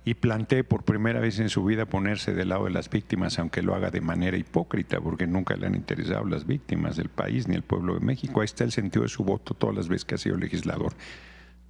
y plantee por primera vez en su vida ponerse del lado de las víctimas, aunque lo haga de manera hipócrita, porque nunca le han interesado las víctimas del país ni el pueblo de México. Ahí está el sentido de su voto todas las veces que ha sido legislador.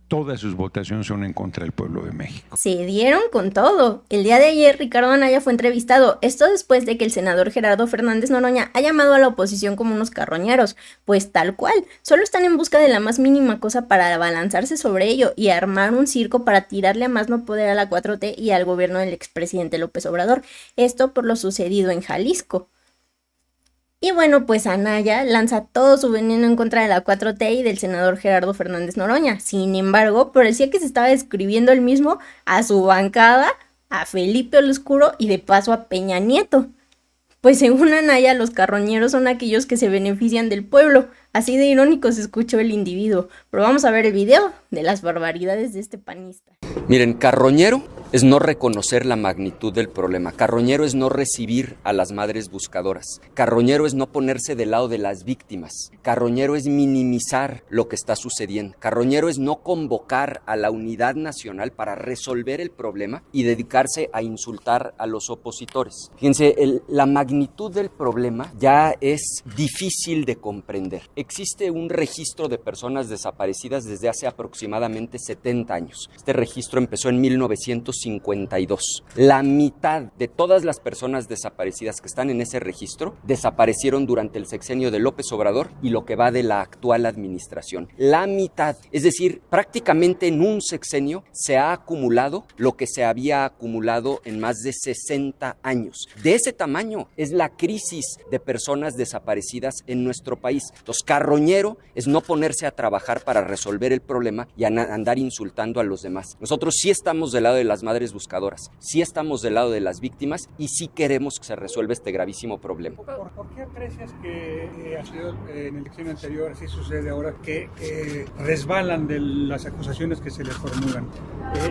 Todas sus votaciones son en contra del pueblo de México. Se dieron con todo. El día de ayer Ricardo Anaya fue entrevistado, esto después de que el senador Gerardo Fernández Noroña ha llamado a la oposición como unos carroñeros, pues tal cual, solo están en busca de la más mínima cosa para abalanzarse sobre ello y armar un circo para tirarle a más no poder a la 4T y al gobierno del expresidente López Obrador, esto por lo sucedido en Jalisco. Y bueno, pues Anaya lanza todo su veneno en contra de la 4T y del senador Gerardo Fernández Noroña. Sin embargo, parecía que se estaba describiendo él mismo a su bancada, a Felipe el Oscuro y de paso a Peña Nieto. Pues según Anaya, los carroñeros son aquellos que se benefician del pueblo. Así de irónico se escuchó el individuo. Pero vamos a ver el video de las barbaridades de este panista. Miren, carroñero es no reconocer la magnitud del problema. Carroñero es no recibir a las madres buscadoras. Carroñero es no ponerse del lado de las víctimas. Carroñero es minimizar lo que está sucediendo. Carroñero es no convocar a la unidad nacional para resolver el problema y dedicarse a insultar a los opositores. Fíjense, la magnitud del problema ya es difícil de comprender. Existe un registro de personas desaparecidas desde hace aproximadamente 70 años. Este registro empezó en 1952. La mitad de todas las personas desaparecidas que están en ese registro desaparecieron durante el sexenio de López Obrador y lo que va de la actual administración. La mitad, es decir, prácticamente en un sexenio se ha acumulado lo que se había acumulado en más de 60 años. De ese tamaño es la crisis de personas desaparecidas en nuestro país. Entonces, carroñero es no ponerse a trabajar para resolver el problema y andar insultando a los demás. Nosotros sí estamos del lado de las madres buscadoras, sí estamos del lado de las víctimas y sí queremos que se resuelva este gravísimo problema. ¿Por qué aprecias que ha sido en el elección anterior, así sucede ahora, que resbalan de las acusaciones que se les formulan?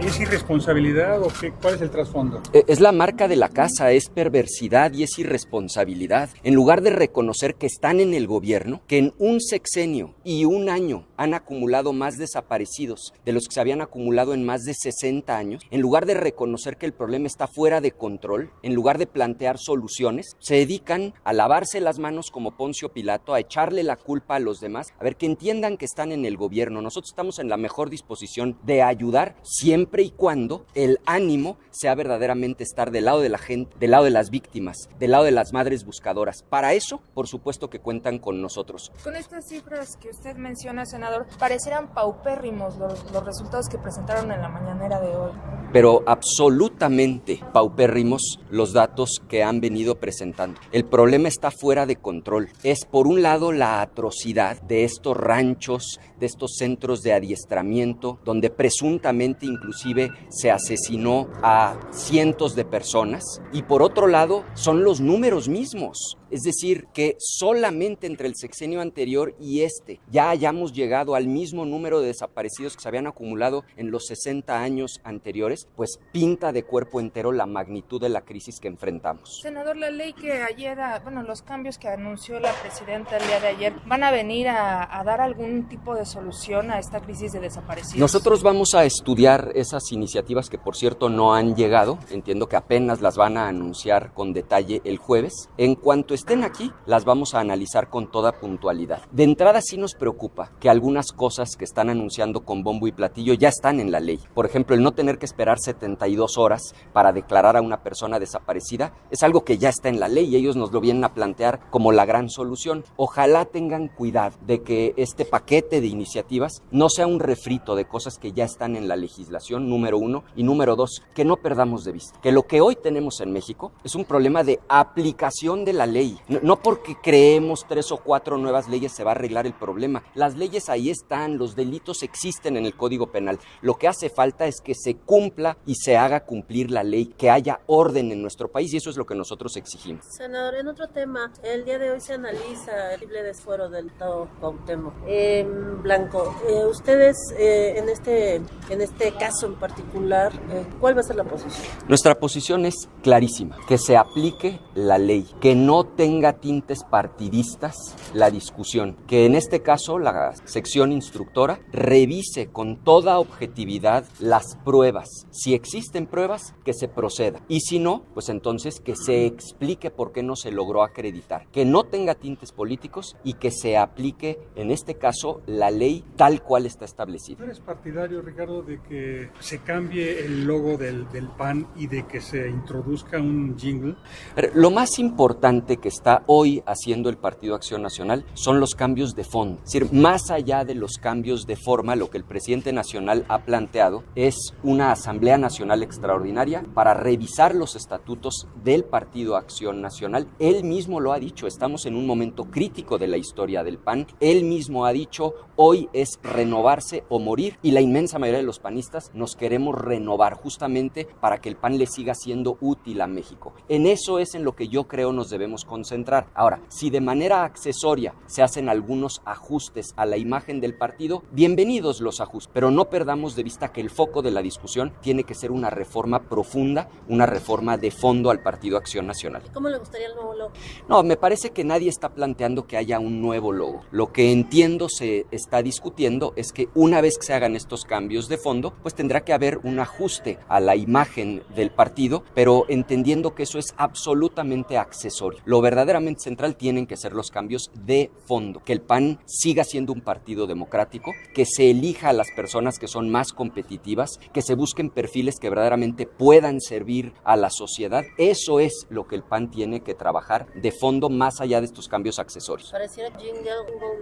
¿Es irresponsabilidad o qué? ¿Cuál es el trasfondo? Es la marca de la casa, es perversidad y es irresponsabilidad. En lugar de reconocer que están en el gobierno, que en un sexenio y un año han acumulado más desaparecidos de los que se habían acumulado en más de 60 años, en lugar de reconocer que el problema está fuera de control, en lugar de plantear soluciones, se dedican a lavarse las manos como Poncio Pilato, a echarle la culpa a los demás, a ver, que entiendan que están en el gobierno. Nosotros estamos en la mejor disposición de ayudar siempre y cuando el ánimo sea verdaderamente estar del lado de la gente, del lado de las víctimas, del lado de las madres buscadoras. Para eso, por supuesto que cuentan con nosotros. Con estas cifras que usted menciona, senador, parecieran paupérrimos los resultados que presentaron en la mañanera de hoy. Pero absolutamente paupérrimos los datos que han venido presentando. El problema está fuera de control. Es por un lado la atrocidad de estos ranchos, de estos centros de adiestramiento, donde presuntamente inclusive se asesinó a cientos de personas, y por otro lado son los números mismos. Es decir, que solamente entre el sexenio anterior y este ya hayamos llegado al mismo número de desaparecidos que se habían acumulado en los 60 años anteriores, pues pinta de cuerpo entero la magnitud de la crisis que enfrentamos. Senador, la ley que ayer, los cambios que anunció la presidenta el día de ayer, ¿van a venir a dar algún tipo de solución a esta crisis de desaparecidos? Nosotros vamos a estudiar esas iniciativas que, por cierto, no han llegado. Entiendo que apenas las van a anunciar con detalle el jueves. En cuanto estén aquí, las vamos a analizar con toda puntualidad. De entrada sí nos preocupa que algunas cosas que están anunciando con bombo y platillo ya están en la ley. Por ejemplo, el no tener que esperar 72 horas para declarar a una persona desaparecida es algo que ya está en la ley y ellos nos lo vienen a plantear como la gran solución. Ojalá tengan cuidado de que este paquete de iniciativas no sea un refrito de cosas que ya están en la legislación, número uno, y número dos, que no perdamos de vista que lo que hoy tenemos en México es un problema de aplicación de la ley. No porque creemos 3 o 4 nuevas leyes se va a arreglar el problema. Las leyes ahí están, los delitos existen en el Código Penal. Lo que hace falta es que se cumpla y se haga cumplir la ley, que haya orden en nuestro país, y eso es lo que nosotros exigimos. Senador, en otro tema, el día de hoy se analiza el posible desfuero del Estado Cuauhtémoc Blanco. Ustedes, en este caso en particular, ¿cuál va a ser la posición? Nuestra posición es clarísima, que se aplique la ley, que no tenga tintes partidistas la discusión, que en este caso la sección instructora revise con toda objetividad las pruebas. Si existen pruebas, que se proceda, y si no, pues entonces que se explique por qué no se logró acreditar, que no tenga tintes políticos y que se aplique, en este caso, la ley tal cual está establecida. ¿Eres partidario, Ricardo, de que se cambie el logo del PAN y de que se introduzca un jingle? Lo más importante que está hoy haciendo el Partido Acción Nacional son los cambios de fondo. Es decir, más allá de los cambios de forma, lo que el presidente nacional ha planteado es una Asamblea Nacional Extraordinaria para revisar los estatutos del Partido Acción Nacional. Él mismo lo ha dicho, estamos en un momento crítico de la historia del PAN. Él mismo ha dicho, hoy es renovarse o morir, y la inmensa mayoría de los panistas nos queremos renovar justamente para que el PAN le siga siendo útil a México. En eso es en lo que yo creo nos debemos concentrar. Ahora, si de manera accesoria se hacen algunos ajustes a la imagen del partido, bienvenidos los ajustes, pero no perdamos de vista que el foco de la discusión tiene que ser una reforma profunda, una reforma de fondo al Partido Acción Nacional. ¿Cómo le gustaría el nuevo logo? No, me parece que nadie está planteando que haya un nuevo logo. Lo que entiendo se está discutiendo es que una vez que se hagan estos cambios de fondo, pues tendrá que haber un ajuste a la imagen del partido, pero entendiendo que eso es absolutamente accesorio. Lo verdaderamente central tienen que ser los cambios de fondo, que el PAN siga siendo un partido democrático, que se elija a las personas que son más competitivas, que se busquen perfiles que verdaderamente puedan servir a la sociedad. Eso es lo que el PAN tiene que trabajar de fondo, más allá de estos cambios accesorios. Pareciera que jingle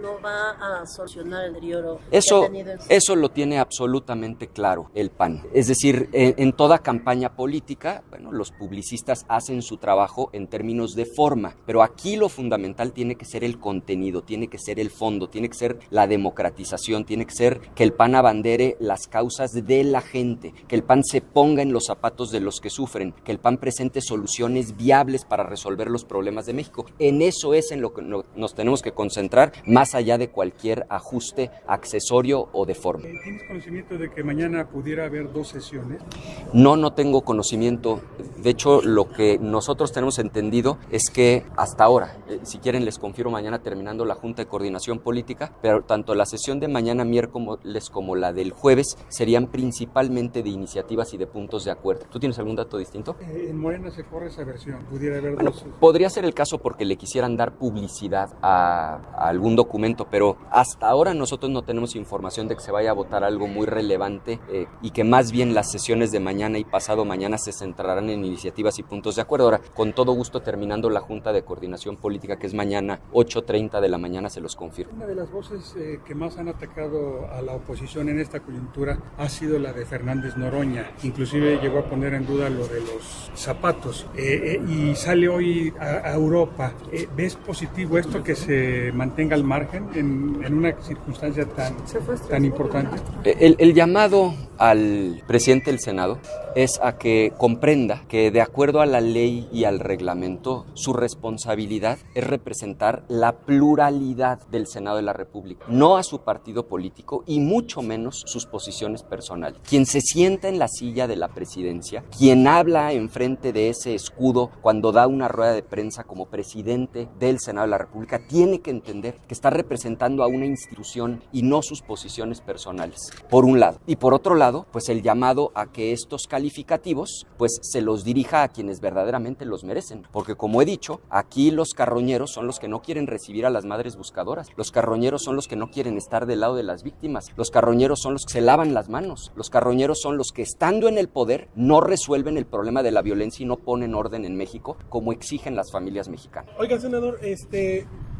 no va a solucionar el deterioro. Eso lo tiene absolutamente claro el PAN. Es decir, en toda campaña política, bueno, los publicistas hacen su trabajo en términos de forma, pero aquí lo fundamental tiene que ser el contenido, tiene que ser el fondo, tiene que ser la democratización, tiene que ser que el PAN abandere las causas de la gente, que el PAN se ponga en los zapatos de los que sufren, que el PAN presente soluciones viables para resolver los problemas de México. En eso es en lo que nos tenemos que concentrar, más allá de cualquier ajuste accesorio o de forma. ¿Tienes conocimiento de que mañana pudiera haber 2 sesiones? No tengo conocimiento. De hecho, lo que nosotros tenemos entendido es que hasta ahora, si quieren les confirmo mañana terminando la Junta de Coordinación Política, pero tanto la sesión de mañana miércoles como la del jueves serían principalmente de iniciativas y de puntos de acuerdo. ¿Tú tienes algún dato distinto? En Morena se corre esa versión, pudiera haber Bueno, 2. podría ser el caso porque le quisieran dar publicidad a algún documento, pero hasta ahora nosotros no tenemos información de que se vaya a votar algo muy relevante y que más bien las sesiones de mañana y pasado mañana se centrarán en iniciativas y puntos de acuerdo. Ahora, con todo gusto, terminando la Junta de Coordinación Política, que es mañana 8:30 de la mañana, se los confirmo. Una de las voces que más han atacado a la oposición en esta coyuntura ha sido la de Fernández Noroña. Inclusive llegó a poner en duda lo de los zapatos y sale hoy a Europa. ¿Ves positivo esto que se mantenga al margen en una circunstancia tan importante? El llamado al presidente del Senado es a que comprenda que de acuerdo a la ley y al reglamento, su responsabilidad es representar la pluralidad del Senado de la República, no a su partido político y mucho menos sus posiciones personales. Quien se sienta en la silla de la presidencia, quien habla enfrente de ese escudo cuando da una rueda de prensa como presidente del Senado de la República, tiene que entender que está representando a una institución y no sus posiciones personales, por un lado. Y por otro lado, pues el llamado a que estos calificativos pues se los dirija a quienes verdaderamente los merecen, porque como he dicho, aquí los carroñeros son los que no quieren recibir a las madres buscadoras, los carroñeros son los que no quieren estar del lado de las víctimas, los carroñeros son los que se lavan las manos, los carroñeros son los que estando en el poder no resuelven el problema de la violencia y no ponen orden en México como exigen las familias mexicanas. Oiga, senador,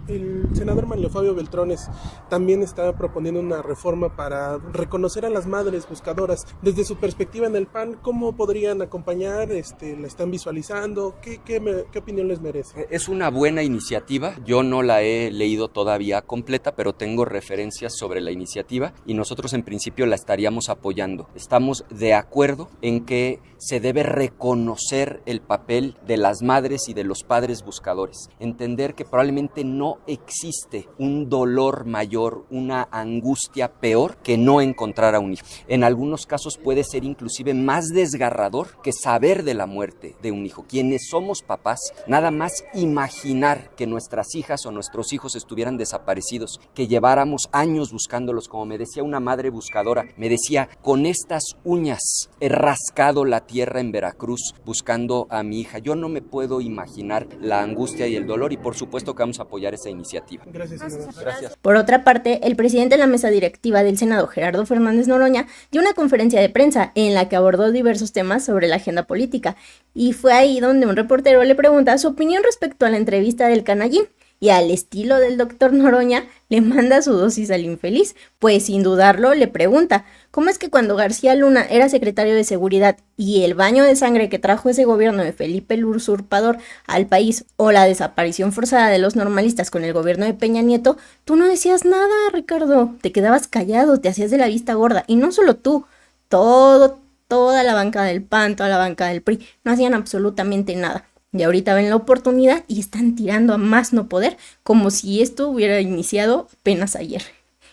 el senador Manlio Fabio Beltrones también está proponiendo una reforma para reconocer a las madres buscadoras. Desde su perspectiva en el PAN, ¿cómo podrían acompañar? ¿La están visualizando? ¿Qué opinión les merece? Es una buena iniciativa, yo no la he leído todavía completa, pero tengo referencias sobre la iniciativa y nosotros en principio la estaríamos apoyando. Estamos de acuerdo en que se debe reconocer el papel de las madres y de los padres buscadores, entender que probablemente no no existe un dolor mayor, una angustia peor que no encontrar a un hijo. En algunos casos puede ser inclusive más desgarrador que saber de la muerte de un hijo. Quienes somos papás, nada más imaginar que nuestras hijas o nuestros hijos estuvieran desaparecidos, que lleváramos años buscándolos, como me decía una madre buscadora, me decía, con estas uñas he rascado la tierra en Veracruz buscando a mi hija. Yo no me puedo imaginar la angustia y el dolor, y por supuesto que vamos a apoyar esa iniciativa. Gracias, senador. Gracias. Por otra parte, el presidente de la mesa directiva del Senado, Gerardo Fernández Noroña, dio una conferencia de prensa en la que abordó diversos temas sobre la agenda política, y fue ahí donde un reportero le pregunta su opinión respecto a la entrevista del Canallín, y al estilo del doctor Noroña le manda su dosis al infeliz, pues sin dudarlo le pregunta, ¿cómo es que cuando García Luna era secretario de Seguridad y el baño de sangre que trajo ese gobierno de Felipe el Usurpador al país, o la desaparición forzada de los normalistas con el gobierno de Peña Nieto, tú no decías nada, Ricardo? Te quedabas callado, te hacías de la vista gorda, y no solo tú, toda la banca del PAN, toda la banca del PRI, no hacían absolutamente nada. Y ahorita ven la oportunidad y están tirando a más no poder, como si esto hubiera iniciado apenas ayer.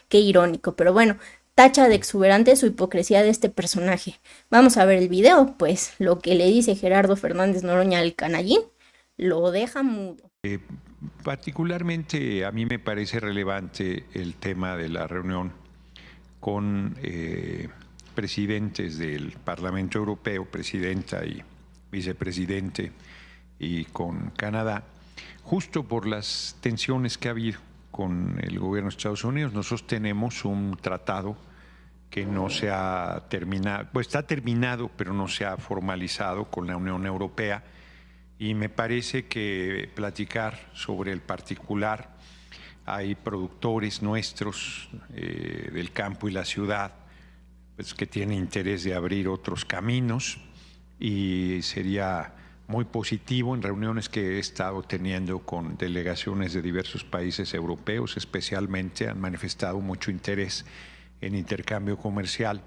Qué irónico, pero bueno, tacha de exuberante su hipocresía de este personaje. Vamos a ver el video, pues lo que le dice Gerardo Fernández Noroña al Canallín lo deja mudo. Particularmente a mí me parece relevante el tema de la reunión con presidentes del Parlamento Europeo, presidenta y vicepresidente, y con Canadá, justo por las tensiones que ha habido con el gobierno de Estados Unidos. Nosotros tenemos un tratado que no se ha terminado, pues está terminado, pero no se ha formalizado con la Unión Europea, y me parece que platicar sobre el particular, hay productores nuestros del campo y la ciudad, pues que tienen interés de abrir otros caminos, y sería muy positivo en reuniones que he estado teniendo con delegaciones de diversos países europeos, especialmente han manifestado mucho interés en intercambio comercial.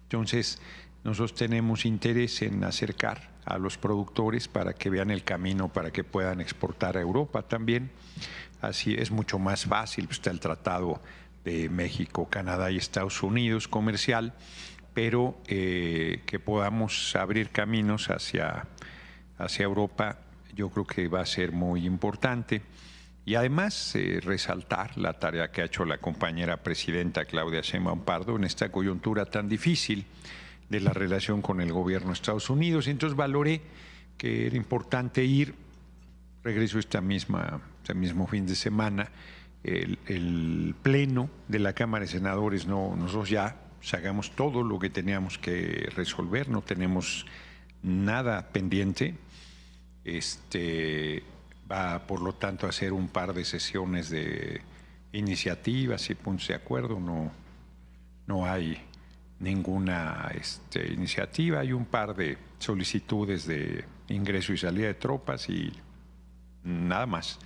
Entonces, nosotros tenemos interés en acercar a los productores para que vean el camino, para que puedan exportar a Europa también. Así es mucho más fácil, está el tratado de México, Canadá y Estados Unidos comercial, pero que podamos abrir caminos hacia Europa, yo creo que va a ser muy importante. Y además resaltar la tarea que ha hecho la compañera presidenta Claudia Sheinbaum Pardo en esta coyuntura tan difícil de la relación con el gobierno de Estados Unidos. Entonces valoré que era importante ir, regreso este mismo fin de semana, el pleno de la Cámara de Senadores, nosotros ya hagamos todo lo que teníamos que resolver, no tenemos nada pendiente. Va por lo tanto a hacer un par de sesiones de iniciativas y puntos de acuerdo, no hay ninguna iniciativa, hay un par de solicitudes de ingreso y salida de tropas y nada más,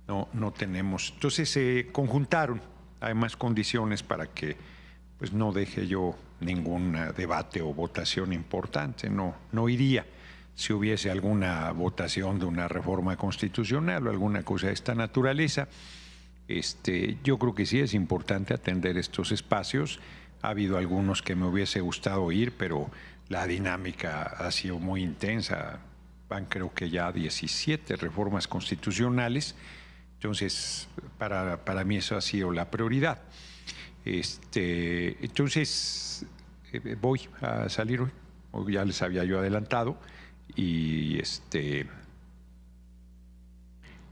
no tenemos. Entonces se conjuntaron además condiciones para que pues no deje yo ningún debate o votación importante, no iría si hubiese alguna votación de una reforma constitucional o alguna cosa de esta naturaleza. Yo creo que sí es importante atender estos espacios. Ha habido algunos que me hubiese gustado ir, pero la dinámica ha sido muy intensa. Van creo que ya 17 reformas constitucionales. Entonces, para mí eso ha sido la prioridad. Entonces, voy a salir hoy, ya les había yo adelantado. Y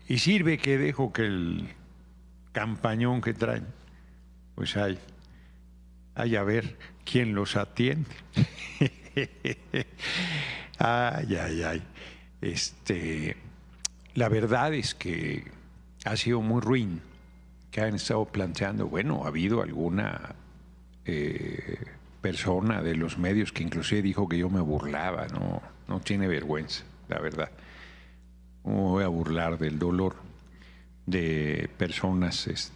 sirve que dejo que el campañón que traen, pues hay a ver quién los atiende. Ay. La verdad es que ha sido muy ruin que han estado planteando, bueno, ha habido alguna persona de los medios que inclusive dijo que yo me burlaba, no tiene vergüenza, la verdad. ¿Cómo voy a burlar del dolor de personas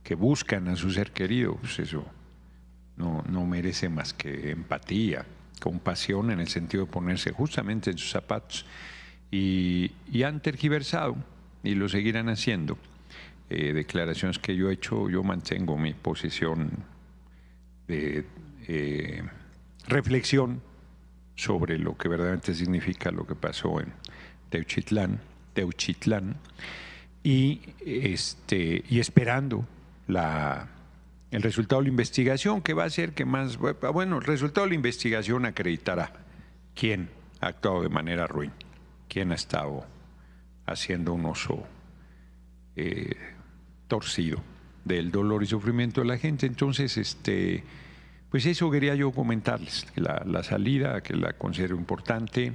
que buscan a su ser querido? Pues eso no merece más que empatía, compasión, en el sentido de ponerse justamente en sus zapatos. Y han tergiversado, y lo seguirán haciendo, declaraciones que yo he hecho, yo mantengo mi posición de reflexión sobre lo que verdaderamente significa lo que pasó en Teuchitlán y esperando el resultado de la investigación, que va a ser que más, bueno, el resultado de la investigación acreditará quién ha actuado de manera ruin, quién ha estado haciendo un uso torcido del dolor y sufrimiento de la gente. Entonces, pues eso quería yo comentarles, que la salida, que la considero importante,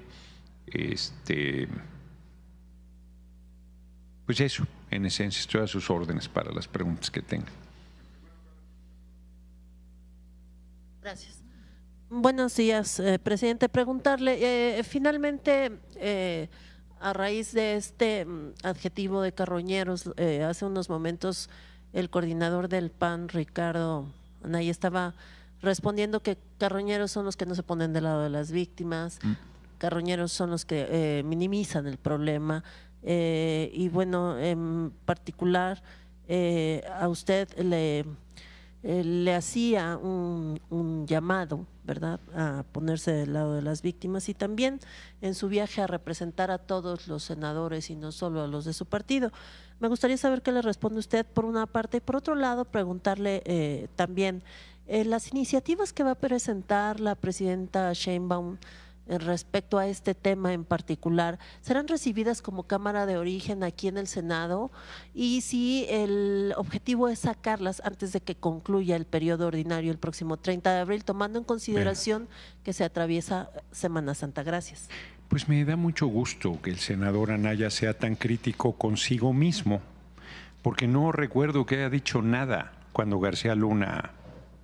pues eso, en esencia estoy a sus órdenes para las preguntas que tengan. Gracias. Buenos días, presidente. Preguntarle, finalmente, a raíz de este adjetivo de carroñeros, hace unos momentos el coordinador del PAN, Ricardo Anaya, estaba respondiendo que carroñeros son los que no se ponen del lado de las víctimas, carroñeros son los que minimizan el problema, y bueno, en particular a usted le hacía un llamado, ¿verdad?, a ponerse del lado de las víctimas, y también en su viaje a representar a todos los senadores y no solo a los de su partido. Me gustaría saber qué le responde usted por una parte, y por otro lado preguntarle también las iniciativas que va a presentar la presidenta Sheinbaum respecto a este tema en particular, ¿serán recibidas como Cámara de Origen aquí en el Senado? Y si el objetivo es sacarlas antes de que concluya el periodo ordinario el próximo 30 de abril, tomando en consideración que se atraviesa Semana Santa. Gracias. Pues me da mucho gusto que el senador Anaya sea tan crítico consigo mismo, porque no recuerdo que haya dicho nada cuando García Luna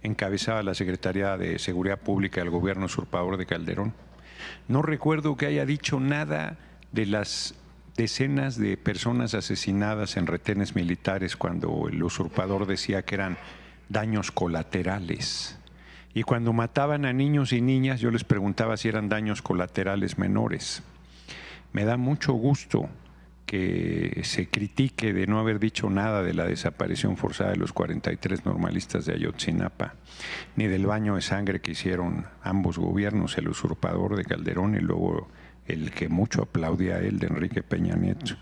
encabezaba la Secretaría de Seguridad Pública del gobierno usurpador de Calderón. No recuerdo que haya dicho nada de las decenas de personas asesinadas en retenes militares cuando el usurpador decía que eran daños colaterales. Y cuando mataban a niños y niñas, yo les preguntaba si eran daños colaterales menores. Me da mucho gusto que se critique de no haber dicho nada de la desaparición forzada de los 43 normalistas de Ayotzinapa, ni del baño de sangre que hicieron ambos gobiernos, el usurpador de Calderón y luego el que mucho aplaudía a él, de Enrique Peña Nieto.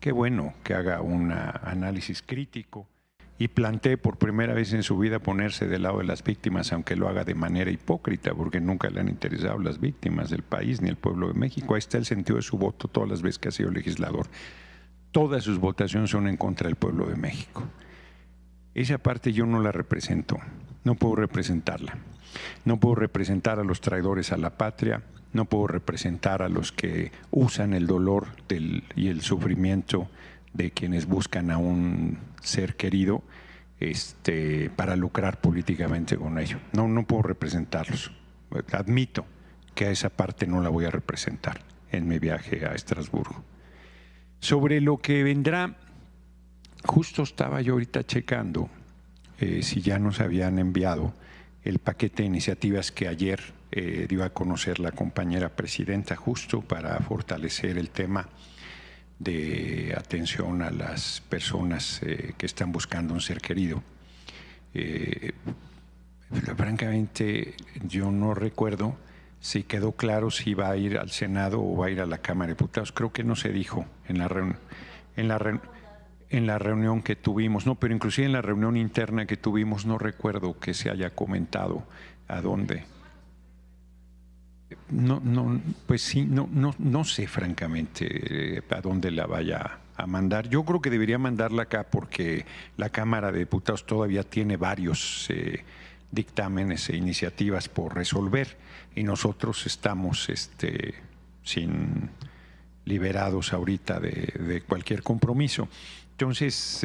Qué bueno que haga un análisis crítico y plantee por primera vez en su vida ponerse del lado de las víctimas, aunque lo haga de manera hipócrita, porque nunca le han interesado las víctimas del país ni el pueblo de México. Ahí está el sentido de su voto todas las veces que ha sido legislador. Todas sus votaciones son en contra del pueblo de México. Esa parte yo no la represento, no puedo representarla. No puedo representar a los traidores a la patria, no puedo representar a los que usan el dolor y el sufrimiento de quienes buscan a un ser querido para lucrar políticamente con ello. No puedo representarlos. Admito que a esa parte no la voy a representar en mi viaje a Estrasburgo. Sobre lo que vendrá, justo estaba yo ahorita checando si ya nos habían enviado el paquete de iniciativas que ayer dio a conocer la compañera presidenta, justo para fortalecer el tema de atención a las personas que están buscando un ser querido. Francamente, yo no recuerdo si quedó claro si va a ir al Senado o va a ir a la Cámara de Diputados. Creo que no se dijo en la reunión que tuvimos, no, pero inclusive en la reunión interna que tuvimos no recuerdo que se haya comentado a dónde. Pues sí, no sé francamente a dónde la vaya a mandar. Yo creo que debería mandarla acá porque la Cámara de Diputados todavía tiene varios dictámenes e iniciativas por resolver y nosotros estamos liberados ahorita de cualquier compromiso. Entonces,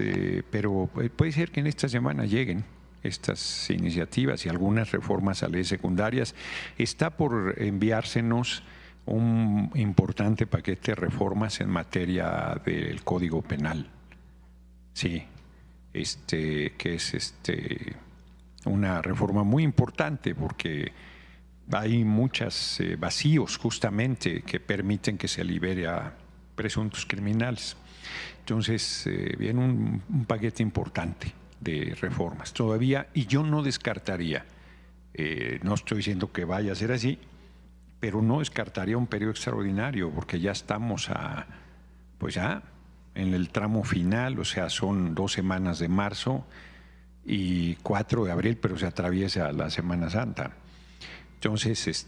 pero puede ser que en esta semana lleguen estas iniciativas y algunas reformas a leyes secundarias. Está por enviársenos un importante paquete de reformas en materia del Código Penal. Sí, que es una reforma muy importante porque hay muchos vacíos justamente que permiten que se libere a presuntos criminales. Entonces, viene un paquete importante de reformas todavía, y yo no descartaría, no estoy diciendo que vaya a ser así, pero no descartaría un periodo extraordinario, porque ya estamos pues ya en el tramo final, o sea, son 2 semanas de marzo y 4 de abril, pero se atraviesa la Semana Santa. Entonces,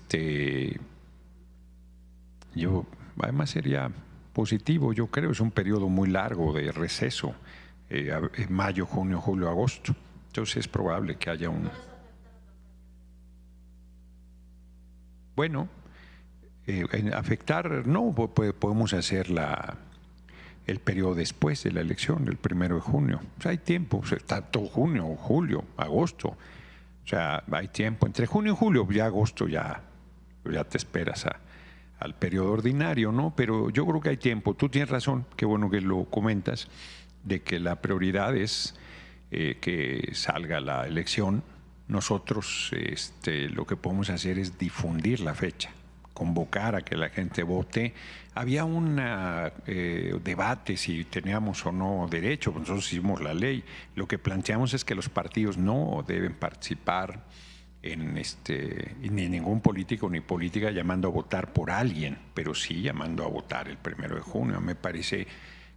yo, además sería positivo, yo creo, es un periodo muy largo de receso, mayo, junio, julio, agosto. Entonces es probable que haya un... Bueno, afectar, no, podemos hacer el periodo después de la elección, el 1 de junio. O sea, hay tiempo, o sea, está todo junio, julio, agosto. O sea, hay tiempo. Entre junio y julio, ya agosto, ya te esperas al periodo ordinario, ¿no? Pero yo creo que hay tiempo. Tú tienes razón, qué bueno que lo comentas, de que la prioridad es que salga la elección. Nosotros lo que podemos hacer es difundir la fecha, convocar a que la gente vote. Había un debate si teníamos o no derecho, nosotros hicimos la ley. Lo que planteamos es que los partidos no deben participar ni ningún político ni política llamando a votar por alguien, pero sí llamando a votar el 1 de junio. Me parece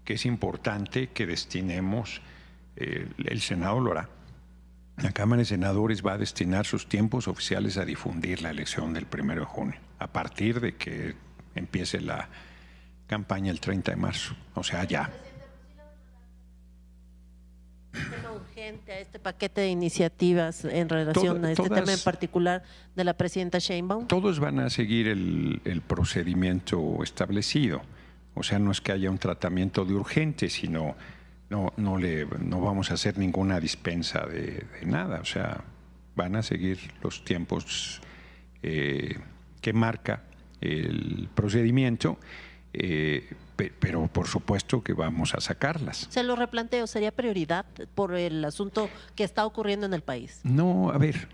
que es importante que destinemos, el Senado lo hará, la Cámara de Senadores va a destinar sus tiempos oficiales a difundir la elección del 1 de junio, a partir de que empiece la campaña el 30 de marzo, o sea, ya. Urgente a este paquete de iniciativas en relación a este tema en particular de la presidenta Sheinbaum? Todos van a seguir el procedimiento establecido, o sea, no es que haya un tratamiento de urgente, sino no vamos a hacer ninguna dispensa de nada, o sea, van a seguir los tiempos que marca el procedimiento, pero por supuesto que vamos a sacarlas. Se lo replanteo, ¿sería prioridad por el asunto que está ocurriendo en el país? No, a ver,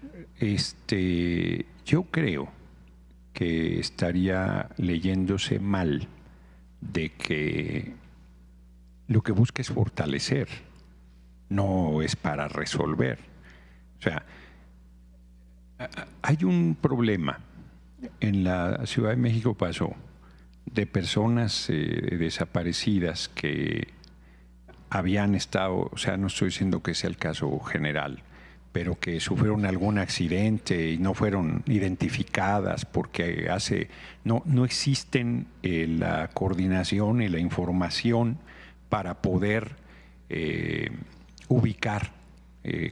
yo creo que estaría leyéndose mal de que lo que busca es fortalecer, no es para resolver. O sea, hay un problema. En la Ciudad de México pasó de personas desaparecidas que habían estado, o sea, no estoy diciendo que sea el caso general, pero que sufrieron algún accidente y no fueron identificadas porque no existen la coordinación y la información para poder ubicar,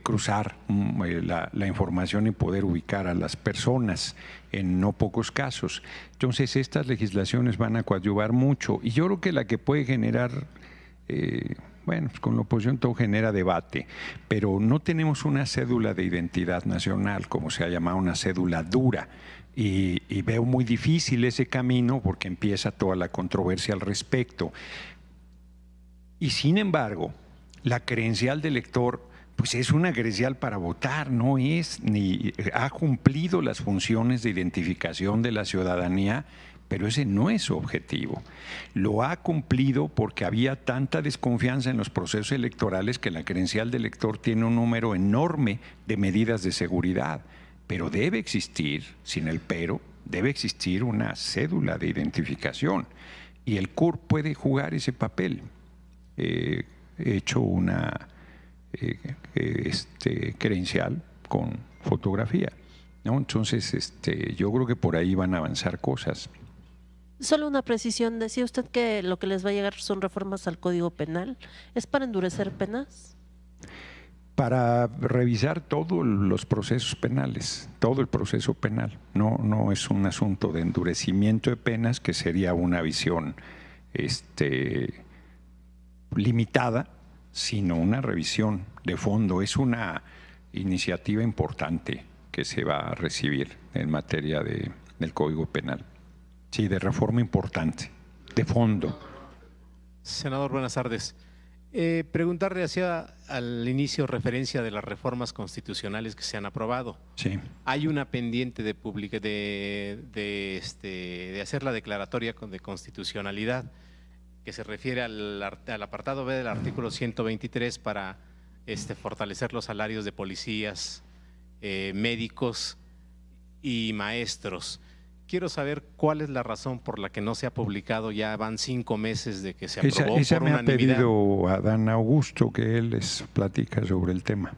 cruzar la información y poder ubicar a las personas en no pocos casos. Entonces, estas legislaciones van a coadyuvar mucho, y yo creo que la que puede generar, pues con la oposición todo genera debate, pero no tenemos una cédula de identidad nacional, como se ha llamado, una cédula dura, y veo muy difícil ese camino porque empieza toda la controversia al respecto. Y sin embargo, la credencial de elector pues es una credencial para votar, no es ni ha cumplido las funciones de identificación de la ciudadanía, pero ese no es su objetivo. Lo ha cumplido porque había tanta desconfianza en los procesos electorales que la credencial de elector tiene un número enorme de medidas de seguridad, pero debe existir, sin el pero, debe existir una cédula de identificación, y el CUR puede jugar ese papel. He hecho una credencial con fotografía, ¿no? Entonces, yo creo que por ahí van a avanzar cosas. Solo una precisión, decía usted que lo que les va a llegar son reformas al Código Penal. ¿Es para endurecer penas? Para revisar todos los procesos penales, todo el proceso penal. No es un asunto de endurecimiento de penas, que sería una visión limitada, sino una revisión de fondo. Es una iniciativa importante que se va a recibir en materia del Código Penal. Sí, de reforma importante, de fondo. Senador, buenas tardes. Preguntarle hacia al inicio referencia de las reformas constitucionales que se han aprobado. Sí. Hay una pendiente de hacer la declaratoria de constitucionalidad, que se refiere al apartado B del artículo 123 para fortalecer los salarios de policías, médicos y maestros. Quiero saber cuál es la razón por la que no se ha publicado. Ya van 5 meses de que se aprobó esa por me ha unanimidad. pedido Adán Augusto que él les platica sobre el tema.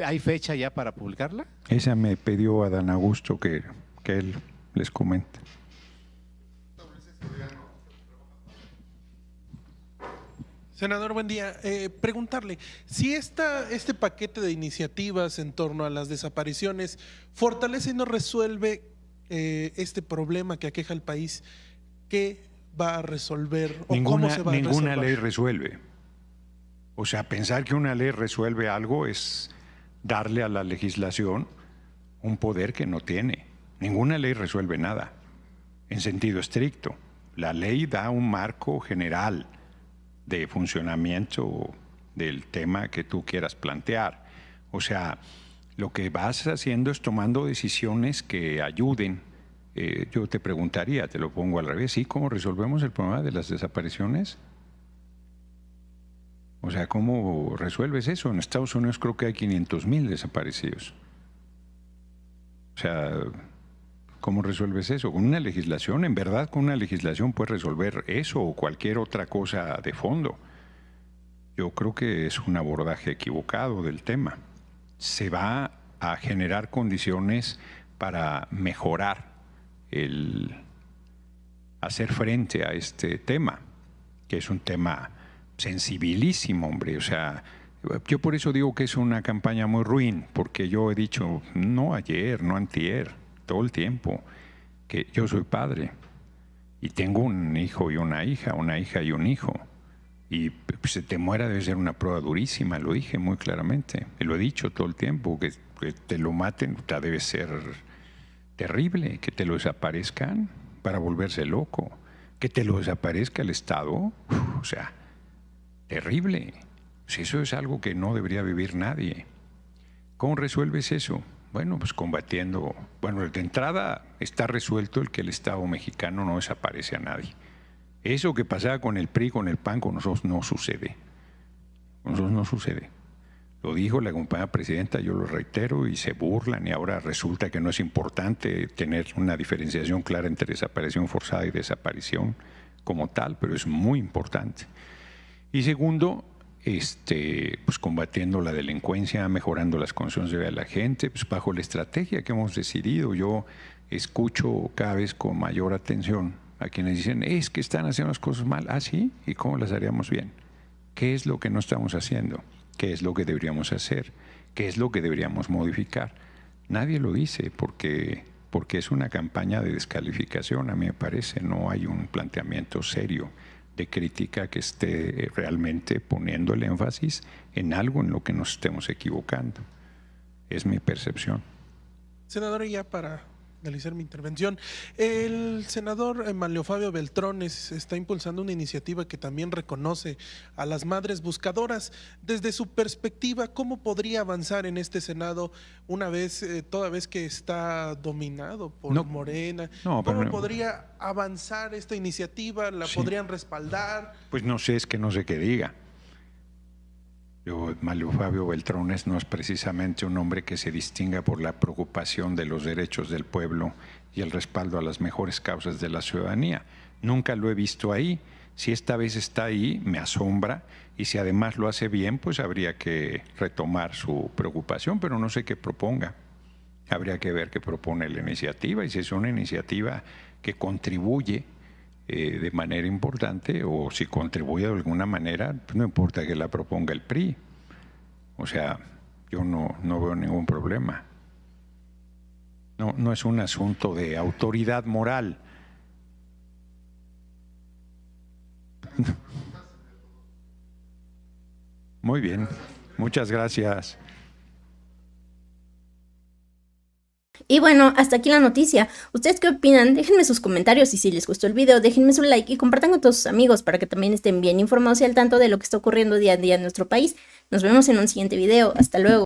¿Hay fecha ya para publicarla? Esa me pidió Adán Augusto que él les comente. Senador, buen día. Preguntarle, si este paquete de iniciativas en torno a las desapariciones fortalece y no resuelve este problema que aqueja al país, ¿qué va a resolver o cómo se va a resolver? Ninguna ley resuelve. O sea, pensar que una ley resuelve algo es darle a la legislación un poder que no tiene. Ninguna ley resuelve nada, en sentido estricto. La ley da un marco general de funcionamiento del tema que tú quieras plantear. O sea, lo que vas haciendo es tomando decisiones que ayuden. Yo te preguntaría, te lo pongo al revés, ¿sí? ¿Cómo resolvemos el problema de las desapariciones? O sea, ¿cómo resuelves eso? En Estados Unidos creo que hay 500,000 desaparecidos. O sea, ¿cómo resuelves eso? Con una legislación, en verdad con una legislación puedes resolver eso o cualquier otra cosa de fondo. Yo creo que es un abordaje equivocado del tema. Se va a generar condiciones para mejorar hacer frente a este tema, que es un tema sensibilísimo, hombre. O sea, yo por eso digo que es una campaña muy ruin, porque yo he dicho, no ayer, no antier, todo el tiempo, que yo soy padre y tengo un hijo y una hija y un hijo. Y pues, se te muera debe ser una prueba durísima, lo dije muy claramente. Y lo he dicho todo el tiempo, que te lo maten, debe ser terrible, que te lo desaparezcan para volverse loco, que te lo desaparezca el Estado, o sea, terrible. Si eso es algo que no debería vivir nadie. ¿Cómo resuelves eso? Bueno, pues combatiendo. Bueno, de entrada está resuelto el que el Estado mexicano no desaparece a nadie. Eso que pasaba con el PRI, con el PAN, con nosotros no sucede. Con nosotros no sucede. Lo dijo la compañera presidenta, yo lo reitero, y se burlan, y ahora resulta que no es importante tener una diferenciación clara entre desaparición forzada y desaparición como tal, pero es muy importante. Y segundo, pues combatiendo la delincuencia, mejorando las condiciones de vida de la gente, pues bajo la estrategia que hemos decidido. Yo escucho cada vez con mayor atención a quienes dicen, es que están haciendo las cosas mal. ¿Ah, sí? ¿Y cómo las haríamos bien? ¿Qué es lo que no estamos haciendo? ¿Qué es lo que deberíamos hacer? ¿Qué es lo que deberíamos modificar? Nadie lo dice porque es una campaña de descalificación, a mí me parece. No hay un planteamiento serio de crítica que esté realmente poniendo el énfasis en algo en lo que nos estemos equivocando. Es mi percepción. Senador, ya para finalizar mi intervención, el senador Manlio Fabio Beltrones está impulsando una iniciativa que también reconoce a las madres buscadoras. Desde su perspectiva, ¿cómo podría avanzar en este Senado toda vez que está dominado por Morena? ¿Cómo podría avanzar esta iniciativa? ¿La podrían respaldar? Pues no sé, es que no sé qué diga. Manlio Fabio Beltrones no es precisamente un hombre que se distinga por la preocupación de los derechos del pueblo y el respaldo a las mejores causas de la ciudadanía. Nunca lo he visto ahí. Si esta vez está ahí, me asombra, y si además lo hace bien, pues habría que retomar su preocupación, pero no sé qué proponga. Habría que ver qué propone la iniciativa, y si es una iniciativa que contribuye de manera importante, o si contribuye de alguna manera, pues no importa que la proponga el PRI. O sea, yo no veo ningún problema. No es un asunto de autoridad moral. Muy bien, muchas gracias. Y bueno, hasta aquí la noticia. ¿Ustedes qué opinan? Déjenme sus comentarios, y si les gustó el video, déjenme su like y compartan con todos sus amigos para que también estén bien informados y al tanto de lo que está ocurriendo día a día en nuestro país. Nos vemos en un siguiente video. Hasta luego.